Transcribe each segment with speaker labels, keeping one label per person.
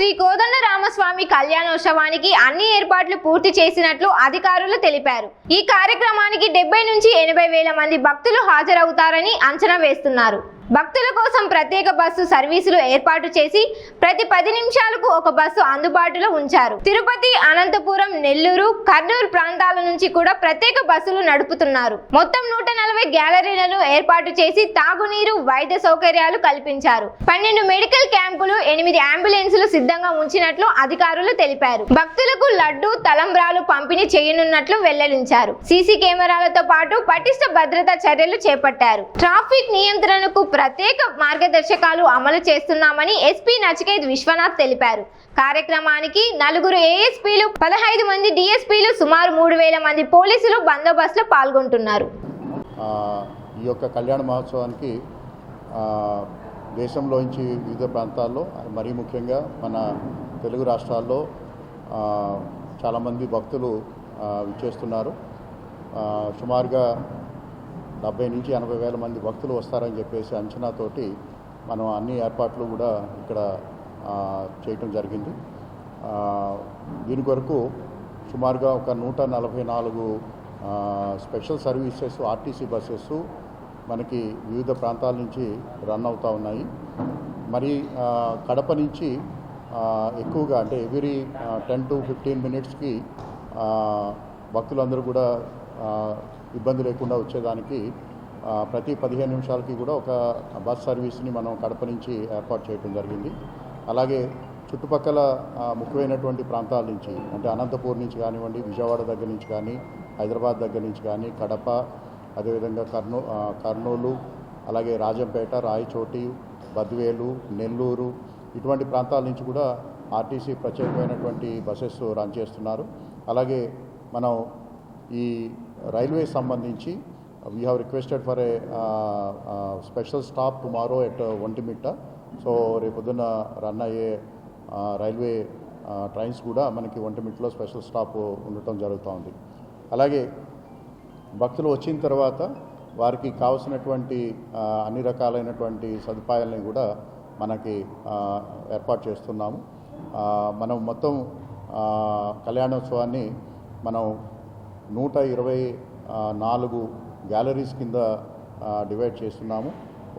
Speaker 1: శ్రీ కోదండరామస్వామి కళ్యాణోత్సవానికి అన్ని ఏర్పాట్లు పూర్తి చేసినట్లు అధికారులు తెలిపారు. ఈ కార్యక్రమానికి 70 నుంచి 80 వేల మంది భక్తులు హాజరవుతారని అంచనా వేస్తున్నారు. భక్తుల కోసం ప్రత్యేక బస్సు సర్వీసులు ఏర్పాటు చేసి ప్రతి 10 నిమిషాలకు ఒక బస్సు అందుబాటులో ఉంచారు. తిరుపతి, అనంతపురం, నెల్లూరు, కర్నూలు ప్రాంతాల నుంచి కూడా ప్రత్యేక బస్సులు నడుపుతున్నారు. మొత్తం 140 గ్యాలరీలను ఏర్పాటు చేసి తాగునీరు, వైద్య సౌకర్యాలు కల్పించారు. 12 మెడికల్ క్యాంపులు, 8 అంబులెన్సులు సిద్ధంగా ఉంచినట్లు అధికారులు తెలిపారు. భక్తులకు లడ్డు, తలంబ్రాలు పంపిణీ చేయనున్నట్లు వెల్లడించారు. సీసీ కెమెరాలతో పాటు పటిష్ట భద్రతా చర్యలు చేపట్టారు. ట్రాఫిక్ నియంత్రణకు ప్రత్యేక మార్గదర్శకాలు అమలు చేస్తున్నామని ఎస్పీ నచికేత్ విశ్వనాథ్ తెలిపారు. కార్యక్రమానికి 4 ఏఎస్పీలు, 15 మంది డిఎస్పీలు, సుమారు 3000 మంది పోలీసులు బందోబస్తులో పాల్గొంటున్నారు.
Speaker 2: ఈ యొక్క కళ్యాణ మహోత్సవానికి దేశంలోంచి వివిధ ప్రాంతాల్లో, మరీ ముఖ్యంగా మన తెలుగు రాష్ట్రాల్లో చాలామంది భక్తులు విచ్చేస్తున్నారు. సుమారుగా 70 నుంచి 80 వేల మంది భక్తులు వస్తారని చెప్పేసి అంచనాతోటి మనం అన్ని ఏర్పాట్లు కూడా ఇక్కడ చేయటం జరిగింది. దీని కొరకు సుమారుగా ఒక 144 స్పెషల్ సర్వీసెస్ ఆర్టీసీ బస్సెస్ మనకి వివిధ ప్రాంతాల నుంచి రన్ అవుతూ ఉన్నాయి. మరి కడప నుంచి ఎక్కువగా అంటే ఎవ్రీ 10 to 15 మినిట్స్కి భక్తులందరూ కూడా ఇబ్బంది లేకుండా వచ్చేదానికి ప్రతి 15 నిమిషాలకి కూడా ఒక బస్ సర్వీస్ని మనం కడప నుంచి ఏర్పాటు చేయడం జరిగింది. అలాగే చుట్టుపక్కల ముఖ్యమైనటువంటి ప్రాంతాల నుంచి అంటే అనంతపూర్ నుంచి కానివ్వండి, విజయవాడ దగ్గర నుంచి కానీ, హైదరాబాద్ దగ్గర నుంచి కానీ, కడప, అదేవిధంగా కర్నూలు, అలాగే రాజంపేట, రాయచోటి, బద్వేలు, నెల్లూరు ఇటువంటి ప్రాంతాల నుంచి కూడా ఆర్టీసీ ప్రత్యేకమైనటువంటి బస్సెస్ రన్ చేస్తున్నారు. అలాగే మనం ఈ రైల్వే సంబంధించి we have requested for a special stop tomorrow at Ontimitta. So రేపొద్దున రన్ అయ్యే రైల్వే ట్రైన్స్ కూడా మనకి ఒంటిమిట్టలో స్పెషల్ స్టాప్ ఉండటం జరుగుతూ ఉంది. అలాగే భక్తులు వచ్చిన తర్వాత వారికి కావాల్సినటువంటి అన్ని రకాలైనటువంటి సదుపాయాలని కూడా మనకి ఏర్పాటు చేస్తున్నాము. మనం మొత్తం కళ్యాణోత్సవాన్ని మనం 124 గ్యాలరీస్ కింద డివైడ్ చేస్తున్నాము.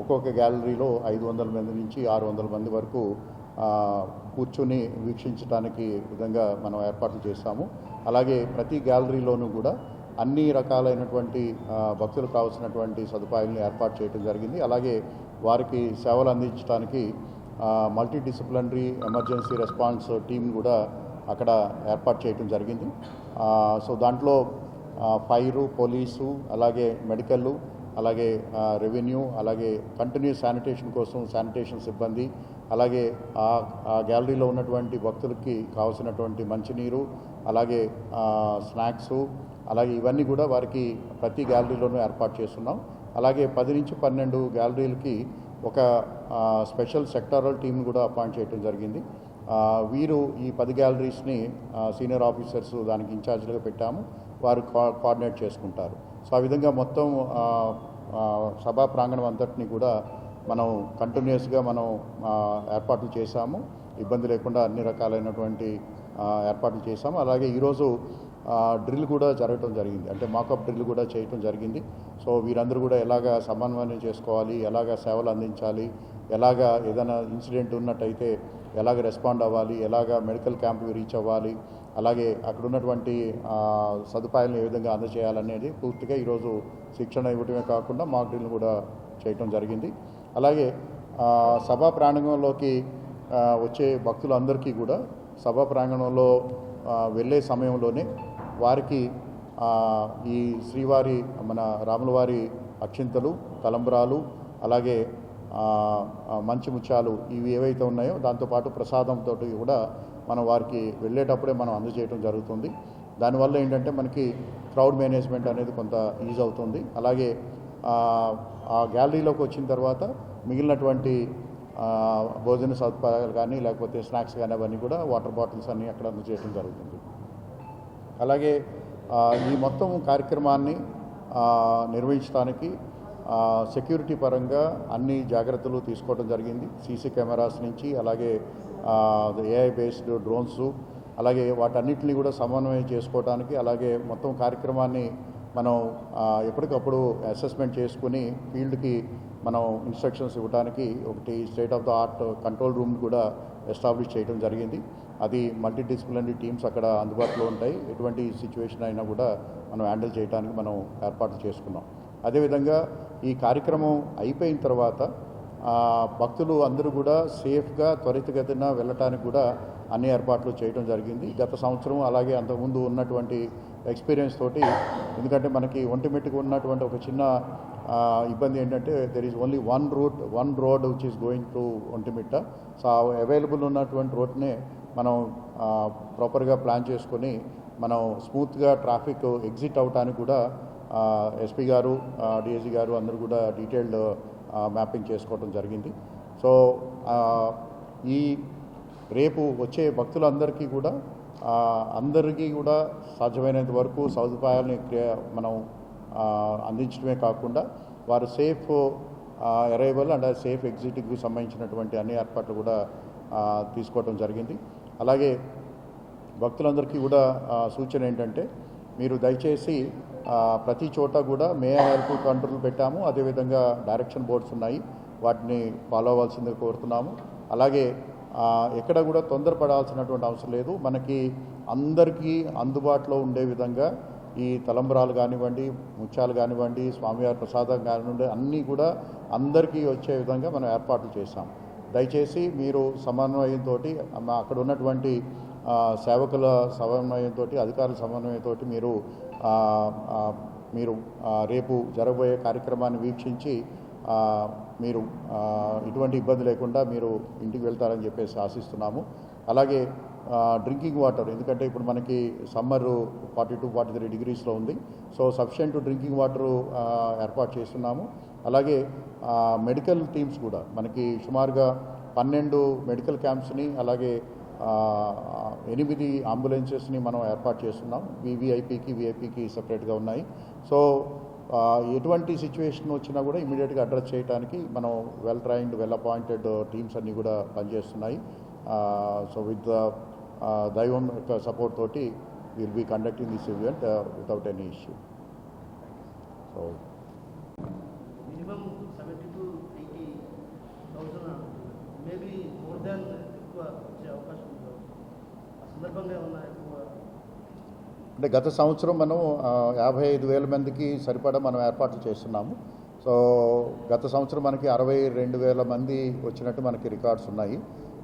Speaker 2: ఒక్కొక్క గ్యాలరీలో 500 మంది నుంచి 600 మంది వరకు కూర్చొని వీక్షించడానికి విధంగా మనం ఏర్పాట్లు చేస్తాము. అలాగే ప్రతి గ్యాలరీలోనూ కూడా అన్ని రకాలైనటువంటి భక్తులకు కావాల్సినటువంటి సదుపాయాలను ఏర్పాటు చేయడం జరిగింది. అలాగే వారికి సేవలు అందించడానికి multi disciplinary emergency response team కూడా అక్కడ ఏర్పాటు చేయడం జరిగింది. సో దాంట్లో ఫైరు, పోలీసు, అలాగే మెడికల్, అలాగే రెవెన్యూ, అలాగే కంటిన్యూస్ శానిటేషన్ కోసం శానిటేషన్ సిబ్బంది, అలాగే ఆ గ్యాలరీలో ఉన్నటువంటి భక్తులకి కావాల్సినటువంటి మంచినీరు, అలాగే స్నాక్స్, అలాగే ఇవన్నీ కూడా వారికి ప్రతి గ్యాలరీలోనూ ఏర్పాటు చేస్తున్నాం. అలాగే 10 నుంచి 12 గ్యాలరీలకి ఒక స్పెషల్ సెక్టారల్ టీమ్ని కూడా అపాయింట్ చేయడం జరిగింది. వీరు ఈ 10 గ్యాలరీస్ని సీనియర్ ఆఫీసర్స్ దానికి ఇన్ఛార్జ్లుగా పెట్టాము. వారు కోఆర్డినేట్ చేసుకుంటారు. సో ఆ విధంగా మొత్తం సభా ప్రాంగణం అంతటిని కూడా మనం కంటిన్యూస్గా మనం ఏర్పాట్లు చేశాము. ఇబ్బంది లేకుండా అన్ని రకాలైనటువంటి ఏర్పాట్లు చేశాము. అలాగే ఈరోజు డ్రిల్ కూడా జరగటం జరిగింది, అంటే మాకప్ డ్రిల్ కూడా చేయటం జరిగింది. సో వీరందరూ కూడా ఎలాగా సమన్వయం చేసుకోవాలి, ఎలాగా సేవలు అందించాలి, ఎలాగా ఏదైనా ఇన్సిడెంట్ ఉన్నట్టయితే ఎలాగ రెస్పాండ్ అవ్వాలి, ఎలాగ మెడికల్ క్యాంప్కి రీచ్ అవ్వాలి, అలాగే అక్కడ ఉన్నటువంటి సదుపాయాలను ఏ విధంగా అందజేయాలనేది పూర్తిగా ఈరోజు శిక్షణ ఇవ్వటమే కాకుండా మాక్ డ్రిల్ కూడా చేయటం జరిగింది. అలాగే సభా ప్రాంగణంలోకి వచ్చే భక్తులందరికీ కూడా సభా ప్రాంగణంలో వెళ్ళే సమయంలోనే వారికి ఈ శ్రీవారి మన రాములవారి అక్షింతలు, తలంబ్రాలు, అలాగే మంచి ముత్యాలు ఇవి ఏవైతే ఉన్నాయో దాంతోపాటు ప్రసాదంతో కూడా మనం వారికి వెళ్ళేటప్పుడే మనం అందజేయడం జరుగుతుంది. దానివల్ల ఏంటంటే మనకి క్రౌడ్ మేనేజ్మెంట్ అనేది కొంత ఈజ్ అవుతుంది. అలాగే ఆ గ్యాలరీలోకి వచ్చిన తర్వాత మిగిలినటువంటి భోజన సదుపాయాలు కానీ లేకపోతే స్నాక్స్ కానీ అవన్నీ కూడా వాటర్ బాటిల్స్ అన్నీ అక్కడ అందజేయడం జరుగుతుంది. అలాగే ఈ మొత్తం కార్యక్రమాన్ని నిర్వహించడానికి సెక్యూరిటీ పరంగా అన్ని జాగ్రత్తలు తీసుకోవడం జరిగింది. సీసీ కెమెరాస్ నుంచి అలాగే ఏఐ బేస్డ్ డ్రోన్స్, అలాగే వాటన్నిటిని కూడా సమన్వయం చేసుకోవడానికి, అలాగే మొత్తం కార్యక్రమాన్ని మనం ఎప్పటికప్పుడు అసెస్మెంట్ చేసుకుని ఫీల్డ్కి మనం ఇన్స్ట్రక్షన్స్ ఇవ్వడానికి ఒకటి state of the art control room కూడా ఎస్టాబ్లిష్ చేయడం జరిగింది. అది మల్టీ డిసిప్లినరీ టీమ్స్ అక్కడ అందుబాటులో ఉంటాయి. ఎటువంటి సిచ్యువేషన్ అయినా కూడా మనం హ్యాండిల్ చేయడానికి మనం ఏర్పాట్లు చేసుకున్నాం. అదేవిధంగా ఈ కార్యక్రమం అయిపోయిన తర్వాత భక్తులు అందరూ కూడా సేఫ్గా త్వరితగతిన వెళ్ళటానికి కూడా అన్ని ఏర్పాట్లు చేయడం జరిగింది. గత సంవత్సరం అలాగే అంతకుముందు ఉన్నటువంటి ఎక్స్పీరియన్స్ తోటి, ఎందుకంటే మనకి ఒంటిమిట్టకు ఉన్నటువంటి ఒక చిన్న ఇబ్బంది ఏంటంటే there is only one road which is going to Ontimitta. So available ఉన్నటువంటి రోడ్నే మనం ప్రాపర్గా ప్లాన్ చేసుకొని మనం స్మూత్గా ట్రాఫిక్ ఎగ్జిట్ అవడానికి కూడా ఎస్పీ గారు, డిఐజీ గారు అందరూ కూడా డీటెయిల్డ్ మ్యాపింగ్ చేసుకోవడం జరిగింది. సో ఈ రేపు వచ్చే భక్తులందరికీ కూడా సాధ్యమైనంత వరకు సదుపాయాలని మనం అందించడమే కాకుండా వారు సేఫ్ అరైవల్ అండ్ సేఫ్ ఎగ్జిట్కి సంబంధించినటువంటి అన్ని ఏర్పాట్లు కూడా తీసుకోవడం జరిగింది. అలాగే భక్తులందరికీ కూడా సూచన ఏంటంటే, మీరు దయచేసి ప్రతి చోట కూడా మే హెల్ప్ కంట్రోల్ పెట్టాము. అదేవిధంగా డైరెక్షన్ బోర్డ్స్ ఉన్నాయి, వాటిని ఫాలో అవ్వాల్సిందిగా కోరుతున్నాము. అలాగే ఎక్కడ కూడా తొందరపడాల్సినటువంటి అవసరం లేదు. మనకి అందరికీ అందుబాటులో ఉండే విధంగా ఈ తలంబరాలు కానివ్వండి, ముత్యాలు కానివ్వండి, స్వామివారి ప్రసాదం కానివ్వండి, అన్నీ కూడా అందరికీ వచ్చే విధంగా మనం ఏర్పాట్లు చేశాం. దయచేసి మీరు సమన్వయంతో, అక్కడ ఉన్నటువంటి సేవకుల సమన్వయంతో, అధికారుల సమన్వయంతో మీరు రేపు జరగబోయే కార్యక్రమాన్ని వీక్షించి మీరు ఎటువంటి ఇబ్బంది లేకుండా మీరు ఇంటికి వెళ్తారని చెప్పేసి ఆశిస్తున్నాము. అలాగే డ్రింకింగ్ వాటర్, ఎందుకంటే ఇప్పుడు మనకి సమ్మర్ 42-43 డిగ్రీస్లో ఉంది. సో సఫిషియెంట్ డ్రింకింగ్ వాటరు ఏర్పాటు చేస్తున్నాము. అలాగే మెడికల్ టీమ్స్ కూడా మనకి సుమారుగా 12 మెడికల్ క్యాంప్స్ని, అలాగే 8 అంబులెన్సెస్ని మనం ఏర్పాటు చేస్తున్నాం. విఐపికి సపరేట్గా ఉన్నాయి. సో ఎటువంటి సిచ్యువేషన్ వచ్చినా కూడా ఇమీడియట్గా అడ్రస్ చేయడానికి మనం well trained, well appointed teams అన్నీ కూడా పనిచేస్తున్నాయి. సో విత్ దైవం యొక్క సపోర్ట్ తోటి will be conducting this event without any issue. So
Speaker 3: minimum 70 to 80,000 maybe more than ఎక్కువ వచ్చే అవకాశం ఉంది. ఆ సందర్భంగా ఏమన్నా ఎక్కువ
Speaker 2: అంటే గత సంవత్సరం మనం 55,000 మందికి సరిపడా మనం ఏర్పాట్లు చేస్తున్నాము. సో గత సంవత్సరం మనకి 62,000 మంది వచ్చినట్టు మనకి రికార్డ్స్ ఉన్నాయి.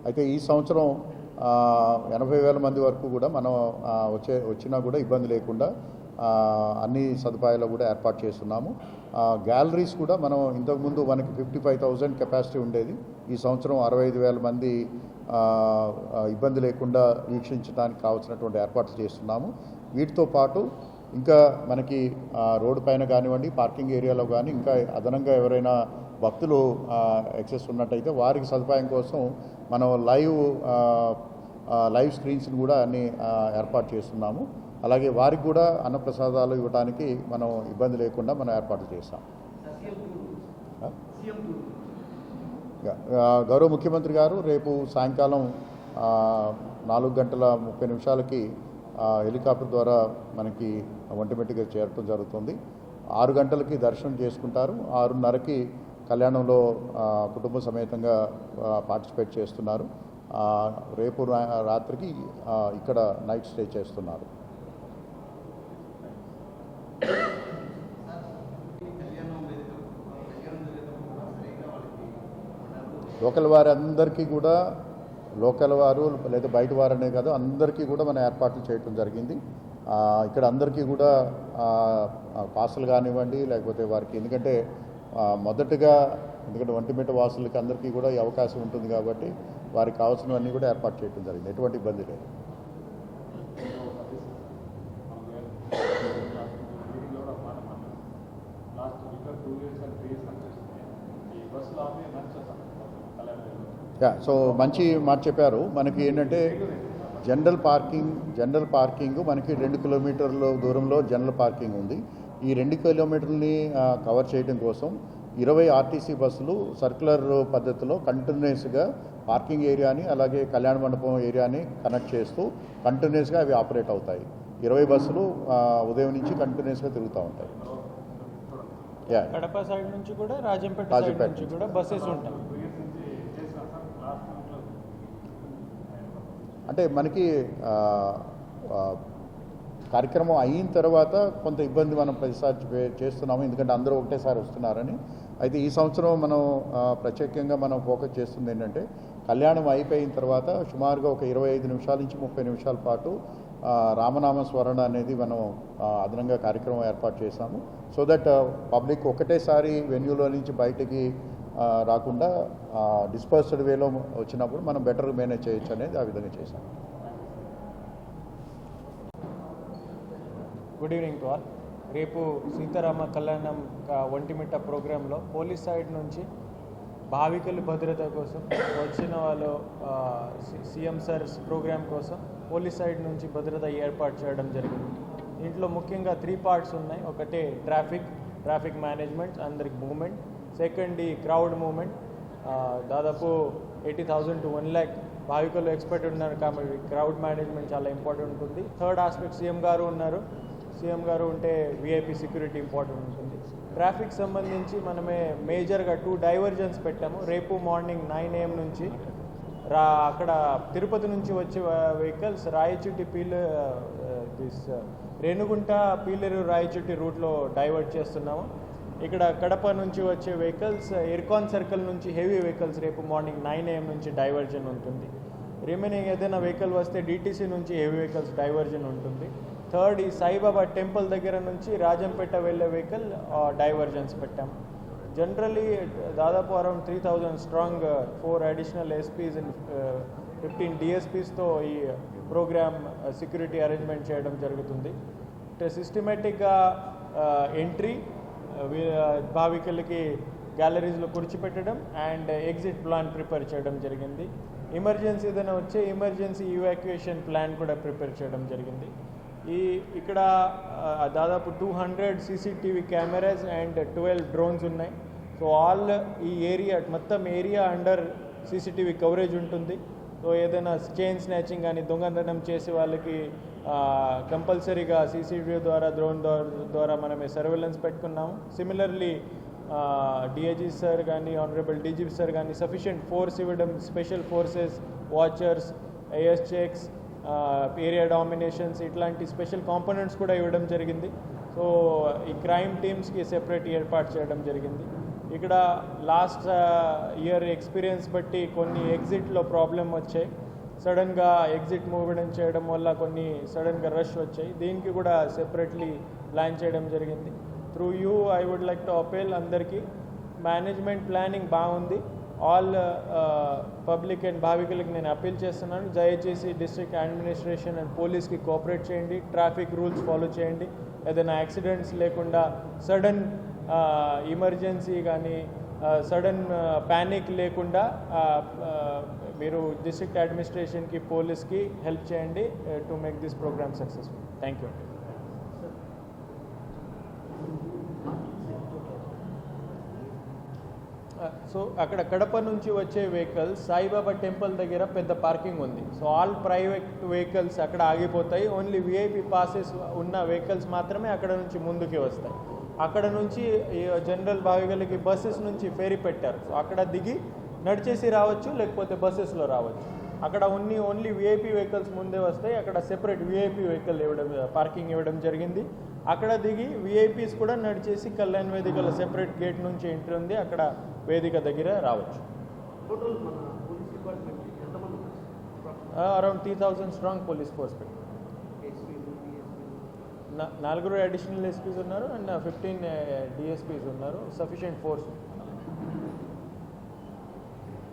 Speaker 2: అయితే ఈ సంవత్సరం 80,000 మంది వరకు కూడా మనం వచ్చినా కూడా ఇబ్బంది లేకుండా అన్ని సదుపాయాలు కూడా ఏర్పాటు చేస్తున్నాము. గ్యాలరీస్ కూడా మనం ఇంతకుముందు మనకి 55,000 కెపాసిటీ ఉండేది. ఈ సంవత్సరం 65,000 మంది ఇబ్బంది లేకుండా వీక్షించడానికి కావాల్సినటువంటి ఏర్పాట్లు చేస్తున్నాము. వీటితో పాటు ఇంకా మనకి రోడ్డు పైన కానివ్వండి, పార్కింగ్ ఏరియాలో కానీ ఇంకా అదనంగా ఎవరైనా భక్తులు యాక్సెస్ ఉన్నట్టయితే వారికి సదుపాయం కోసం మనం లైవ్ స్క్రీన్స్ని కూడా అన్ని ఏర్పాటు చేస్తున్నాము. అలాగే వారికి కూడా అన్నప్రసాదాలు ఇవ్వడానికి మనం ఇబ్బంది లేకుండా మనం ఏర్పాట్లు చేస్తాం. గౌరవ ముఖ్యమంత్రి గారు రేపు సాయంకాలం 4:30 హెలికాప్టర్ ద్వారా మనకి ఒంటిమిట్టకి చేరటం జరుగుతుంది. 6 గంటలకి దర్శనం చేసుకుంటారు. 6:30కి కళ్యాణంలో కుటుంబ సమేతంగా పార్టిసిపేట్ చేస్తున్నారు. రేపు రాత్రికి ఇక్కడ నైట్ స్టే చేస్తున్నారు. లోకల్ వారందరికీ కూడా, లోకల్ వారు లేదా బయట వారనే కాదు, అందరికీ కూడా మనం ఏర్పాట్లు చేయడం జరిగింది. ఇక్కడ అందరికీ కూడా పాసులు కానివ్వండి, లేకపోతే వారికి ఎందుకంటే ఒంటిమిట్ట వాసులకి అందరికీ కూడా ఈ అవకాశం ఉంటుంది కాబట్టి వారికి కావాల్సినవన్నీ కూడా ఏర్పాటు చేయడం జరిగింది. ఎటువంటి ఇబ్బంది లేదు. సో మంచి మాట చెప్పారు. మనకి ఏంటంటే జనరల్ పార్కింగ్ మనకి 2 కిలోమీటర్ల దూరంలో జనరల్ పార్కింగ్ ఉంది. ఈ 2 కిలోమీటర్లని కవర్ చేయడం కోసం 20 ఆర్టీసీ బస్సులు సర్క్యులర్ పద్ధతిలో కంటిన్యూస్గా పార్కింగ్ ఏరియాని అలాగే కళ్యాణ మండపం ఏరియాని కనెక్ట్ చేస్తూ కంటిన్యూస్గా అవి ఆపరేట్ అవుతాయి. 20 బస్సులు ఉదయం నుంచి కంటిన్యూస్గా తిరుగుతూ ఉంటాయి.
Speaker 4: కడప సైడ్ నుంచి కూడా రాజంపేట సైడ్ నుంచి కూడా బస్సెస్ ఉంటాయి.
Speaker 2: అంటే మనకి కార్యక్రమం అయిన తర్వాత కొంత ఇబ్బంది మనం ప్రతిసారి చేస్తున్నాము, ఎందుకంటే అందరూ ఒకటేసారి వస్తున్నారని. అయితే ఈ సంవత్సరం మనం ప్రత్యేకంగా మనం ఫోకస్ చేస్తుంది ఏంటంటే కళ్యాణం అయిపోయిన తర్వాత సుమారుగా ఒక 25 నిమిషాల నుంచి 30 నిమిషాల పాటు రామనామ స్మరణ అనేది మనం అదనంగా కార్యక్రమం ఏర్పాటు చేశాము. సో దట్ పబ్లిక్ ఒకటేసారి వెన్యూలో నుంచి బయటికి రాకుండా డిస్పర్స్డ్ వేలో వచ్చినప్పుడు మనం బెటర్ మేనేజ్ చేయొచ్చు అనేది ఆ విధంగా చేశాం.
Speaker 4: Good evening to all. రేపు సీతారామ కళ్యాణం ఒంటిమిట్ట ప్రోగ్రాంలో పోలీస్ సైడ్ నుంచి భావికుల భద్రత కోసం వచ్చిన వాళ్ళు సీఎం సర్స్ ప్రోగ్రామ్ కోసం పోలీస్ సైడ్ నుంచి భద్రత ఏర్పాటు చేయడం జరిగింది. దీంట్లో ముఖ్యంగా 3 పార్ట్స్ ఉన్నాయి. ఒకటి ట్రాఫిక్ మేనేజ్మెంట్, అందరికి మూవ్మెంట్. సెకండ్ ఈ క్రౌడ్ మూవ్మెంట్. దాదాపు 80,000 to 1 lakh భావికులు ఎక్స్పర్ట్ ఉన్నారు కాబట్టి క్రౌడ్ మేనేజ్మెంట్ చాలా ఇంపార్టెంట్ ఉంటుంది. థర్డ్ ఆస్పెక్ట్ సీఎం గారు ఉన్నారు. సీఎం గారు ఉంటే విఐపి సెక్యూరిటీ ఇంపార్టెంట్ ఉంటుంది. ట్రాఫిక్ సంబంధించి మనమే మేజర్గా 2 డైవర్జన్స్ పెట్టాము. రేపు మార్నింగ్ 9 AM నుంచి అక్కడ తిరుపతి నుంచి వచ్చే వెహికల్స్ రాయచుట్టి రేణుగుంట పీలేరు రాయచుట్టి రూట్లో డైవర్ట్ చేస్తున్నాము. ఇక్కడ కడప నుంచి వచ్చే వెహికల్స్ ఇర్కాన్ సర్కిల్ నుంచి హెవీ వెహికల్స్ రేపు మార్నింగ్ 9 AM నుంచి డైవర్జన్ ఉంటుంది. రిమైనింగ్ ఏదైనా వెహికల్ వస్తే డిటీసీ నుంచి హెవీ వెహికల్స్ డైవర్జన్ ఉంటుంది. థర్డ్ ఈ సాయిబాబా టెంపుల్ దగ్గర నుంచి రాజంపేట వెళ్ళే వెహికల్ డైవర్జన్స్ పెట్టాము. జనరలీ దాదాపు around 3,000 strong 4 additional SP's and 15 డిఎస్పీస్తో ఈ ప్రోగ్రామ్ సెక్యూరిటీ అరేంజ్మెంట్ చేయడం జరుగుతుంది. సిస్టమేటిక్గా entry భావికులకి గ్యాలరీస్లో కూర్చిపెట్టడం and exit plan prepare చేయడం జరిగింది. ఎమర్జెన్సీ ఏదైనా వచ్చే ఎమర్జెన్సీ ఇవాక్యుయేషన్ ప్లాన్ కూడా ప్రిపేర్ చేయడం జరిగింది. ఇక్కడ దాదాపు 200 CCTV కెమెరాస్ అండ్ 12 డ్రోన్స్ ఉన్నాయి. సో ఆల్ ఈ ఏరియా మొత్తం ఏరియా అండర్ CCTV కవరేజ్ ఉంటుంది. సో ఏదైనా చైన్ స్నాచింగ్ కానీ దొంగతనం చేసే వాళ్ళకి కంపల్సరీగా CCTV ద్వారా డ్రోన్ ద్వారా మనమే సర్వేలెన్స్ పెట్టుకున్నాము. సిమిలర్లీ డిఐజీ సార్ కానీ ఆనరబుల్ డీజీపీ సార్ కానీ సఫిషియెంట్ ఫోర్స్ ఇవ్వడం, special forces, watchers, AS checks, area dominations ఇట్లాంటి స్పెషల్ కాంపోనెంట్స్ కూడా ఇవ్వడం జరిగింది. సో ఈ క్రైమ్ టీమ్స్కి సెపరేట్ ఏర్పాటు చేయడం జరిగింది. ఇక్కడ లాస్ట్ ఇయర్ ఎక్స్పీరియన్స్ బట్టి కొన్ని ఎగ్జిట్లో ప్రాబ్లం వచ్చాయి. సడన్గా ఎగ్జిట్ మూవ్మెంట్ చేయడం వల్ల కొన్ని సడన్గా రష్ వచ్చాయి. దీనికి కూడా సెపరేట్లీ ప్లాన్ చేయడం జరిగింది. Through you I would like to appeal అందరికీ మేనేజ్మెంట్ ప్లానింగ్ బాగుంది. ఆల్ పబ్లిక్ అండ్ భావికులకి నేను అపీల్ చేస్తున్నాను, దయచేసి డిస్ట్రిక్ట్ అడ్మినిస్ట్రేషన్ అండ్ పోలీస్కి కోఆపరేట్ చేయండి, ట్రాఫిక్ రూల్స్ ఫాలో చేయండి. ఏదైనా యాక్సిడెంట్స్ లేకుండా సడన్ ఎమర్జెన్సీ కానీ సడన్ ప్యానిక్ లేకుండా మీరు డిస్ట్రిక్ట్ అడ్మినిస్ట్రేషన్కి పోలీస్కి హెల్ప్ చేయండి to make this program successful. Thank you. So అక్కడ కడప నుంచి వచ్చే వెహికల్స్ సాయిబాబా టెంపుల్ దగ్గర పెద్ద పార్కింగ్ ఉంది. సో ఆల్ ప్రైవేట్ వెహికల్స్ అక్కడ ఆగిపోతాయి. ఓన్లీ విఐపి పాసెస్ ఉన్న వెహికల్స్ మాత్రమే అక్కడ నుంచి ముందుకి వస్తాయి. అక్కడ నుంచి జనరల్ భావికులకి బస్సెస్ నుంచి ఫెరీ పెట్టారు. సో అక్కడ దిగి నడిచేసి రావచ్చు, లేకపోతే బస్సెస్లో రావచ్చు. అక్కడ ఓన్లీ విఐపి వెహికల్స్ ముందే వస్తాయి. అక్కడ సెపరేట్ విఐపి వెహికల్ పార్కింగ్ ఇవ్వడం జరిగింది. అక్కడ దిగి విఐపీస్ కూడా నడిచేసి కళ్యాణ్ వేదికల సెపరేట్ గేట్ నుంచి ఎంట్రీ ఉంది, అక్కడ వేదిక దగ్గర రావచ్చు. అరౌండ్ 3,000 స్ట్రాంగ్ పోలీస్ ఫోర్స్ పెట్టి 4 అడిషనల్ ఎస్పీస్ ఉన్నారు అండ్ 15 డిఎస్పీస్ ఉన్నారు. Sufficient force.